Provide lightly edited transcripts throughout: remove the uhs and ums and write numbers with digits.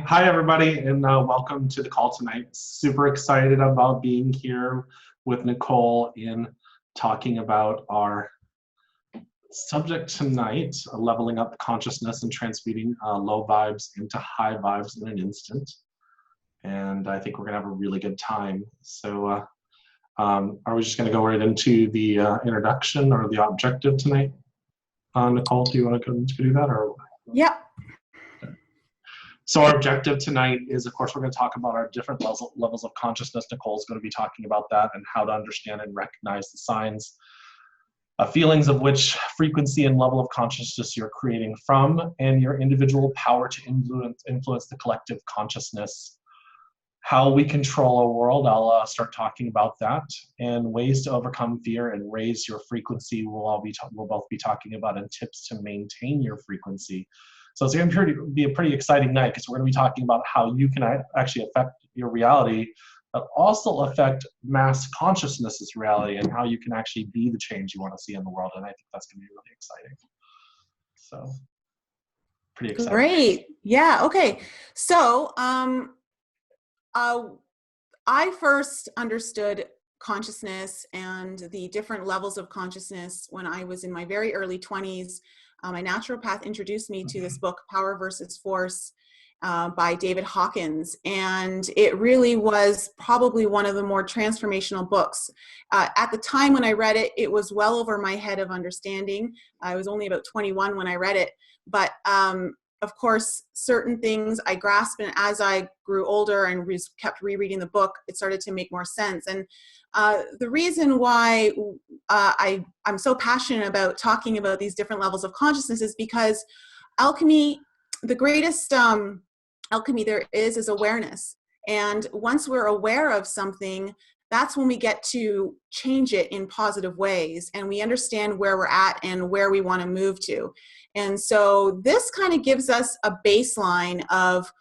Hi everybody, and welcome to the call tonight. Super excited about being here with Nicole in talking about our subject tonight, leveling up consciousness and transmuting low vibes into high vibes in an instant. And I think we're gonna have a really good time. So are we just gonna go right into the introduction or the objective tonight? Nicole, do you wanna go to do that? Or? Yep. So our objective tonight is, of course, we're going to talk about our different levels of consciousness. Nicole's going to be talking about that and how to understand and recognize the signs, feelings of which frequency and level of consciousness you're creating from, and your individual power to influence the collective consciousness. How we control our world, I'll start talking about that, and ways to overcome fear and raise your frequency. We'll both be talking about, and tips to maintain your frequency. So it's going to be a pretty exciting night because we're going to be talking about how you can actually affect your reality, but also affect mass consciousness's reality and how you can actually be the change you want to see in the world. And I think that's going to be really exciting. So pretty exciting. Great. Yeah. Okay. So I first understood consciousness and the different levels of consciousness when I was in my very early 20s. My naturopath introduced me to this book, Power versus Force, by David Hawkins. And it really was probably one of the more transformational books. At the time when I read it, it was well over my head of understanding. I was only about 21 when I read it. But of course, certain things I grasped, and as I grew older and kept rereading the book, it started to make more sense. And the reason why I'm so passionate about talking about these different levels of consciousness is because alchemy, the greatest alchemy there is awareness. And once we're aware of something, that's when we get to change it in positive ways, and we understand where we're at and where we want to move to. And so this kind of gives us a baseline of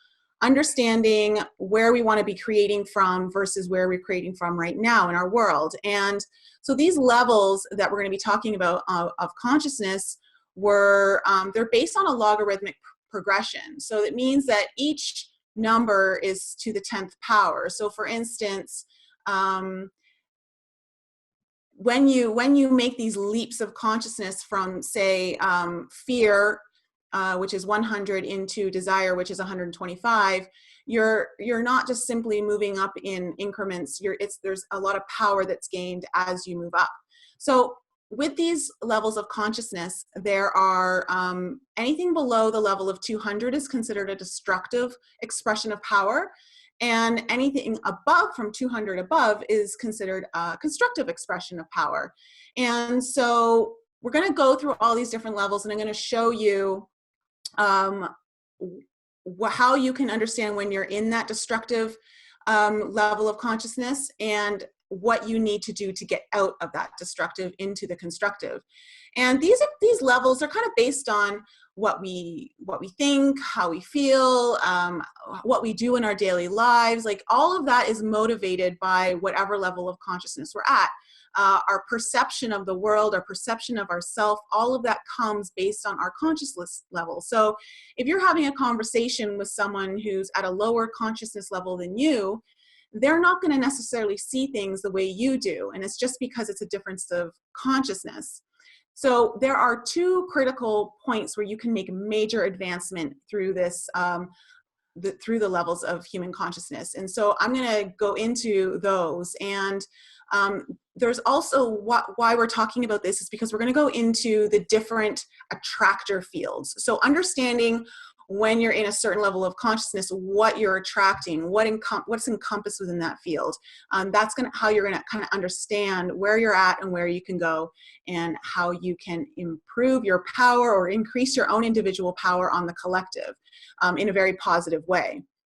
understanding where we want to be creating from versus where we're creating from right now in our world. And so these levels that we're going to be talking about of consciousness they're based on a logarithmic progression. So it means that each number is to the 10th power. So for instance, when you make these leaps of consciousness from, say, fear, which is 100, into desire, which is 125, you're not just simply moving up in increments. There's a lot of power that's gained as you move up. So with these levels of consciousness, there are anything below the level of 200 is considered a destructive expression of power. And anything above, from 200 above, is considered a constructive expression of power. And so we're going to go through all these different levels, and I'm going to show you how you can understand when you're in that destructive level of consciousness, and what you need to do to get out of that destructive into the constructive. And these levels are kind of based on what we think, how we feel, what we do in our daily lives. Like, all of that is motivated by whatever level of consciousness we're at. Our perception of the world, our perception of ourself, all of that comes based on our consciousness level. So if you're having a conversation with someone who's at a lower consciousness level than you, they're not going to necessarily see things the way you do. And it's just because it's a difference of consciousness. So there are two critical points where you can make major advancement through this, through the levels of human consciousness. And so I'm going to go into those. And there's also why we're talking about this is because we're going to go into the different attractor fields. So understanding when you're in a certain level of consciousness, what you're attracting, what's encompassed within that field. That's how you're going to kind of understand where you're at and where you can go, and how you can improve your power or increase your own individual power on the collective in a very positive way.